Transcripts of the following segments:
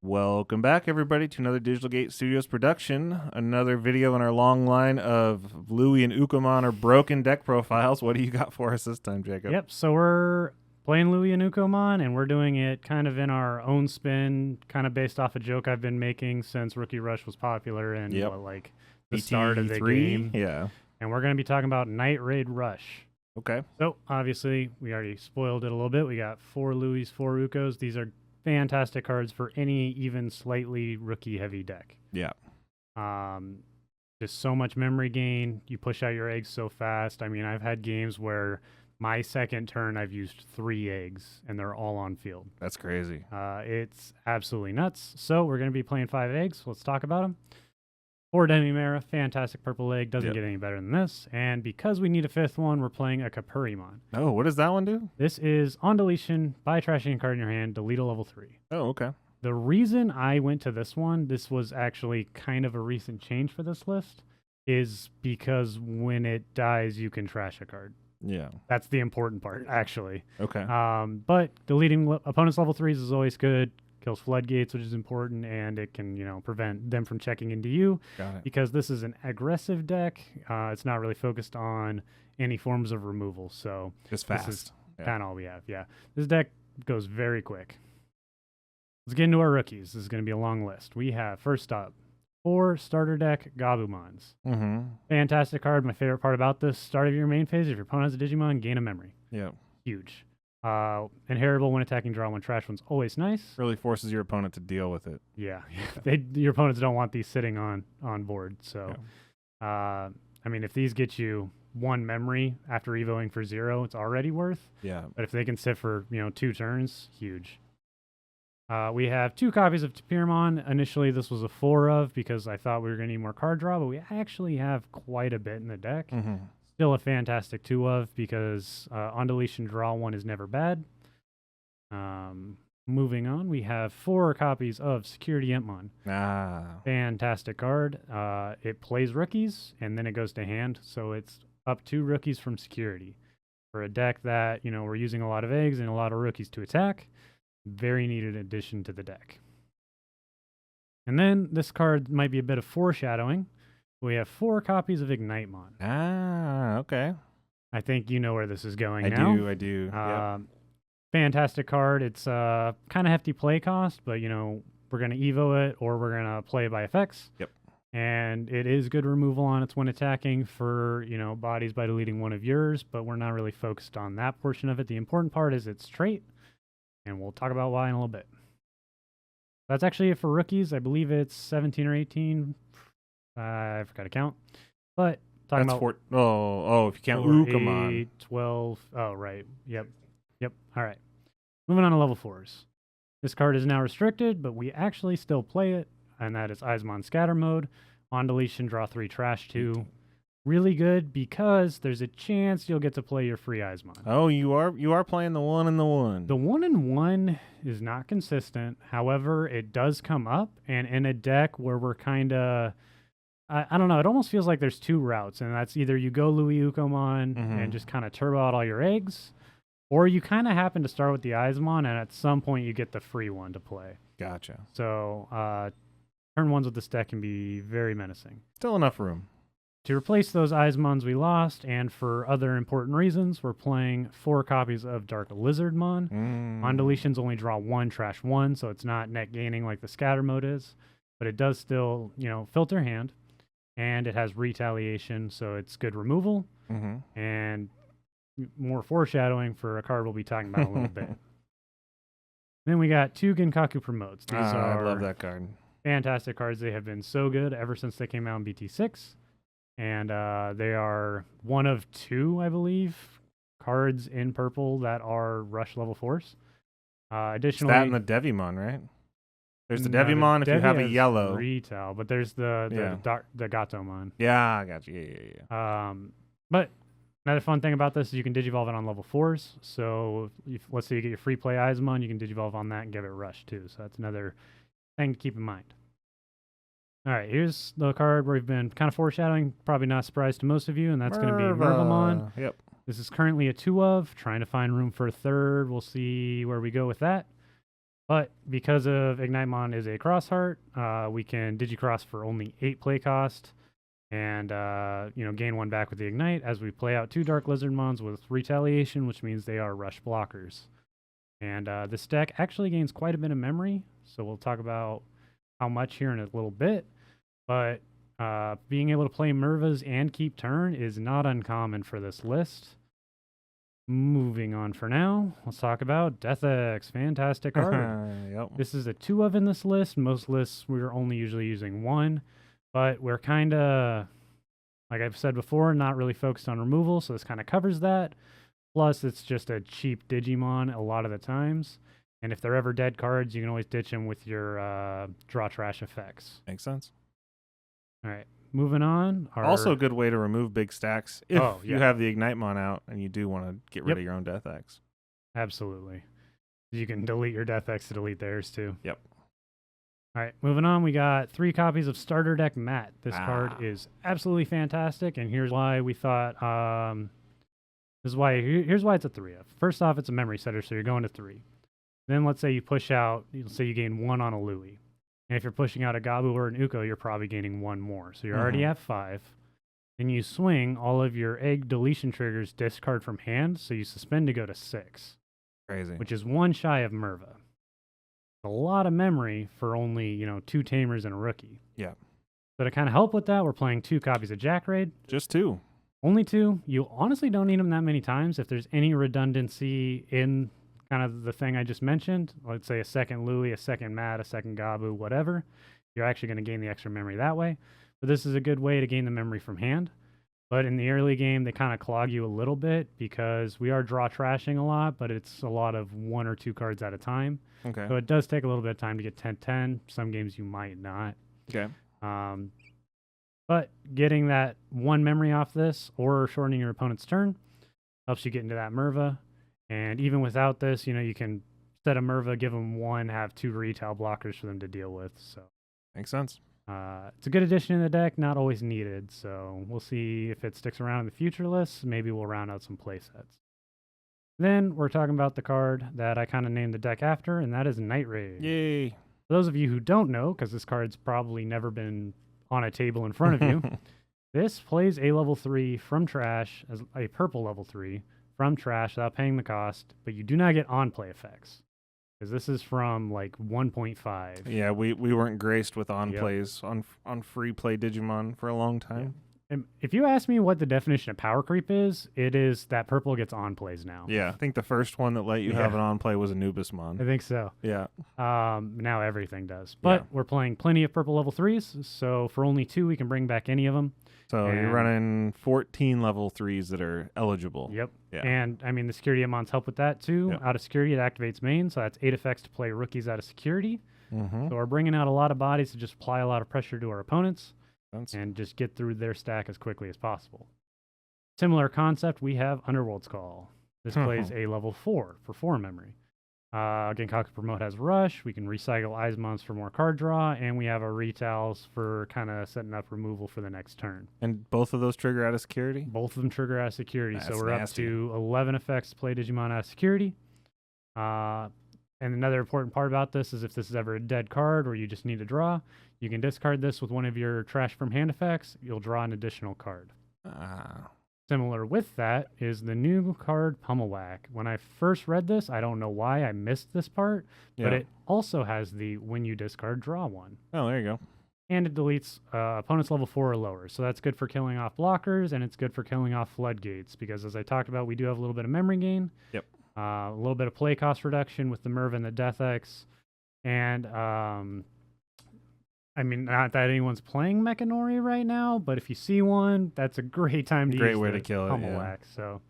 Welcome back, everybody, to another Digital Gate Studios production. Another video in our long line of Louis and Ukomon or broken deck profiles. What do you got for us this time, Jacob? Yep, so we're playing Louis and Ukomon, and we're doing it kind of in our own spin, kind of based off a joke I've been making since Rookie Rush was popular and like the start of the game. Yeah. And we're going to be talking about Night Raid Rush. Okay. So, obviously, we already spoiled it a little bit. We got 4 Louis, 4 Ukos. These are fantastic cards for any even slightly rookie-heavy deck. Yeah. Just so much memory gain. You push out your eggs so fast. I mean, I've had games where my second turn I've used 3 eggs, and they're all on field. That's crazy. It's absolutely nuts. So we're going to be playing 5 eggs. Let's talk about them. 4 Demimera, fantastic purple egg. Doesn't get any better than this. And because we need a 5th one, we're playing a Kapurimon. Oh, what does that one do? This is on deletion, buy a trashing a card in your hand, delete a level 3. Oh, okay. The reason I went to this one, this was actually kind of a recent change for this list, is because when it dies, you can trash a card. Yeah. That's the important part, actually. Okay. But deleting opponents' level 3s is always good. Kills floodgates, which is important, and it can, prevent them from checking into you. Got it. Because this is an aggressive deck, it's not really focused on any forms of removal. So just fast. This is kind of all we have. Yeah. This deck goes very quick. Let's get into our rookies. This is going to be a long list. We have, first up, 4 starter deck Gabumons. Mm-hmm. Fantastic card. My favorite part about this, start of your main phase, if your opponent has a Digimon, gain a memory. Yeah. Huge. Inheritable when attacking, draw 1 trash one's always nice. Really forces your opponent to deal with it. Yeah. Your opponents don't want these sitting on board. So, I mean, if these get you 1 memory after evoing for 0, it's already worth. Yeah. But if they can sit for, 2 turns, huge. We have 2 copies of Tapiramon. Initially, this was a 4 of because I thought we were going to need more card draw, but we actually have quite a bit in the deck. Mm-hmm. Still a fantastic 2 of because on deletion, draw 1 is never bad. Moving on, we have 4 copies of Security Entmon. Fantastic card. It plays rookies, and then it goes to hand, so it's up 2 rookies from Security. For a deck that, we're using a lot of eggs and a lot of rookies to attack, very needed addition to the deck. And then this card might be a bit of foreshadowing. We have 4 copies of Ignitemon. Okay. I think you know where this is going I now. I do. Yep. Fantastic card. It's kind of hefty play cost, but, we're going to Evo it or we're going to play by effects. Yep. And it is good removal on its when attacking for, bodies by deleting 1 of yours, but we're not really focused on that portion of it. The important part is its trait, and we'll talk about why in a little bit. That's actually it for rookies. I believe it's 17 or 18. I forgot to count. But talking That's about... if you count Ukomon. 8, 12. Oh, right. Yep. All right. Moving on to level 4s. This card is now restricted, but we actually still play it, and that is Eismon Scatter Mode. On deletion, draw 3, trash 2. Really good because there's a chance you'll get to play your free Eismon. Oh, you are playing the 1 and the 1. The 1 and 1 is not consistent. However, it does come up, and in a deck where we're kind of... I don't know. It almost feels like there's 2 routes, and that's either you go Louis Ukomon and just kind of turbo out all your eggs, or you kind of happen to start with the Eismon, and at some point you get the free one to play. Gotcha. So turn 1s with this deck can be very menacing. Still enough room. To replace those Eismons we lost, and for other important reasons, we're playing 4 copies of Dark Lizardmon. On deletions, only draw 1, trash 1, so it's not net gaining like the Scatter Mode is, but it does still, filter hand. And it has retaliation, so it's good removal, and more foreshadowing for a card we'll be talking about in a little bit. Then we got 2 Genkaku Promotes. These are I love that card. Fantastic cards. They have been so good ever since they came out in BT6, and they are 1 of 2, I believe, cards in purple that are Rush level 4s. Additionally, that and the Devimon, right? There's the Devimon if you have a yellow. Retail, but there's the Gatomon. Yeah, I got you. Yeah. But another fun thing about this is you can Digivolve it on level 4s. So let's say you get your free play Eismon, you can Digivolve on that and give it Rush too. So that's another thing to keep in mind. All right, here's the card where we've been kind of foreshadowing, probably not a surprise to most of you, and that's going to be Mervamon. Yep. This is currently a 2 of, trying to find room for a 3rd. We'll see where we go with that. But because of Ignite is a cross heart, we can Digicross for only 8 play cost and gain 1 back with the Ignite as we play out 2 Dark Lizardmons with Retaliation, which means they are rush blockers. And this deck actually gains quite a bit of memory, so we'll talk about how much here in a little bit. But being able to play Mervas and keep turn is not uncommon for this list. Moving on for now, let's talk about Death X. Fantastic card. Yep. This is a 2 of in this list. Most lists we're only usually using 1, but we're kind of, like I've said before, not really focused on removal, so this kind of covers that. Plus, it's just a cheap Digimon a lot of the times, and if they're ever dead cards, you can always ditch them with your draw trash effects. Makes sense. All right. Moving on. Also a good way to remove big stacks if Oh, you yeah. have the Ignitemon out and you do want to get rid Yep. of your own Death X. Absolutely. You can delete your Death X to delete theirs too. Yep. All right, moving on. We got 3 copies of Starter Deck Matt. This card is absolutely fantastic, and here's why we thought. Here's why it's a 3 of. First off, it's a memory setter, so you're going to 3. Then let's say you push out. Let's say you gain 1 on a Louie. And if you're pushing out a Gabu or an Uko, you're probably gaining 1 more. So you're already at 5. Then you swing all of your egg deletion triggers discard from hand, so you suspend to go to 6. Crazy. Which is 1 shy of Merva. A lot of memory for only, 2 Tamers and a rookie. Yeah. So to kind of help with that, we're playing 2 copies of Jack Raid. Just 2. Only 2. You honestly don't need them that many times. If there's any redundancy in kind of the thing I just mentioned, let's say a second Louie, a second Matt, a second Gabu, whatever, you're actually going to gain the extra memory that way. But this is a good way to gain the memory from hand. But in the early game, they kind of clog you a little bit because we are draw trashing a lot, but it's a lot of 1 or 2 cards at a time. Okay. So it does take a little bit of time to get 10-10. Some games you might not. Okay. But getting that 1 memory off this or shortening your opponent's turn helps you get into that Merva. And even without this, you can set a Merva, give them 1, have 2 retail blockers for them to deal with. So Makes sense. it's a good addition in the deck, not always needed. So we'll see if it sticks around in the future lists. Maybe we'll round out some play sets. Then we're talking about the card that I kind of named the deck after, and that is Night Raid. Yay. For those of you who don't know, because this card's probably never been on a table in front of you, this plays a level 3 from trash as a purple level 3 from trash without paying the cost, but you do not get on-play effects. Because this is from like 1.5. Yeah, we weren't graced with on Yep. plays on free play Digimon for a long time. And if you ask me what the definition of power creep is, it is that purple gets on plays now. Yeah, I think the first one that let you have Yeah. an on play was I Anubismon. think so. Yeah. Now everything does. But we're playing plenty of purple level 3s, so for only 2 we can bring back any of them. So you're And- running 14 level 3s that are eligible. Yep. Yeah. And I mean the security amounts help with that too. Yep. Out of security it activates main, so that's 8 effects to play rookies out of security. Mm-hmm. So we're bringing out a lot of bodies to just apply a lot of pressure to our opponents That's and just get through their stack as quickly as possible. Similar concept, we have Underworld's Call. This plays a level 4 for 4 memory. Genkaku Promote has Rush. We can recycle Eismons for more card draw, and we have our Retals for kind of setting up removal for the next turn. and both of those trigger out of security? Both of them trigger out of security, so That's we're nasty. up to 11 effects to play Digimon out of security. And another important part about this is if this is ever a dead card or you just need to draw, you can discard this with one of your trash from hand effects. You'll draw an additional card. Ah. Similar with that is the new card Pummel Whack. When I first read this, I don't know why I missed this part, but Yeah. it also has the when you discard, draw 1. Oh, there you go. And it deletes opponents level 4 or lower. So that's good for killing off blockers, and it's good for killing off floodgates, because as I talked about, we do have a little bit of memory gain. Yep. A little bit of play cost reduction with the Merv and the Death X. And I mean, not that anyone's playing Mechanori right now, but if you see one, that's a great time to Great use way the to kill it, Pummel yeah. Whack. So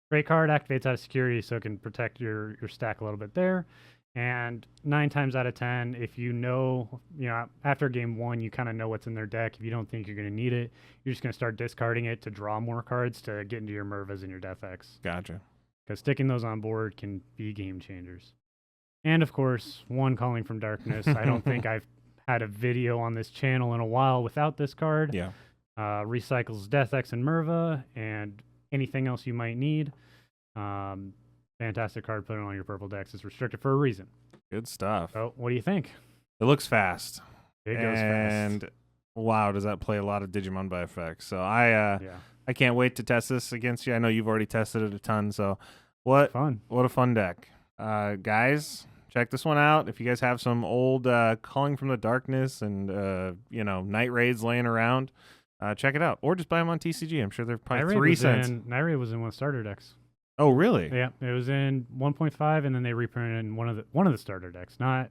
great card, activates out of security, so it can protect your stack a little bit there. And 9 times out of 10, if you know, after game 1, you kind of know what's in their deck. If you don't think you're going to need it, you're just going to start discarding it to draw more cards to get into your Mervas and your Death X. Gotcha. Because sticking those on board can be game changers. And of course, 1 Calling from Darkness. I don't think I've had a video on this channel in a while without this card. Yeah. Recycles Death X and Merva and anything else you might need. Fantastic card, put it on your purple decks. It's restricted for a reason. Good stuff. So, what do you think? It looks fast. It goes And fast. wow, does that play a lot of Digimon by effects. So Yeah, I can't wait to test this against you. I know you've already tested it a ton. So what fun. a fun deck. Guys, check this one out. If you guys have some old Calling from the Darkness and Night Raids laying around, check it out. Or just buy them on TCG. I'm sure they're probably 3 cents. Night Raid was in one of the starter decks. Oh, really? Yeah, it was in 1.5, and then they reprinted in one of the starter decks. Not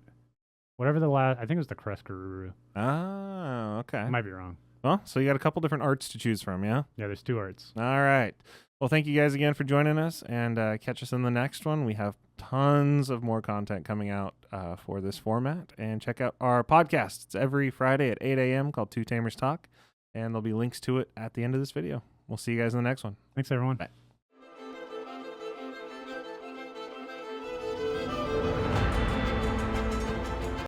whatever the last. I think it was the Kreskaruru. Oh, okay. I might be wrong. Well, so you got a couple different arts to choose from, yeah? Yeah, there's 2 arts. All right. Well, thank you guys again for joining us, and catch us in the next one. We have tons of more content coming out for this format, and check out our podcast. It's every Friday at 8 a.m. called Two Tamers Talk, and there'll be links to it at the end of this video. We'll see you guys in the next one. Thanks, everyone. Bye.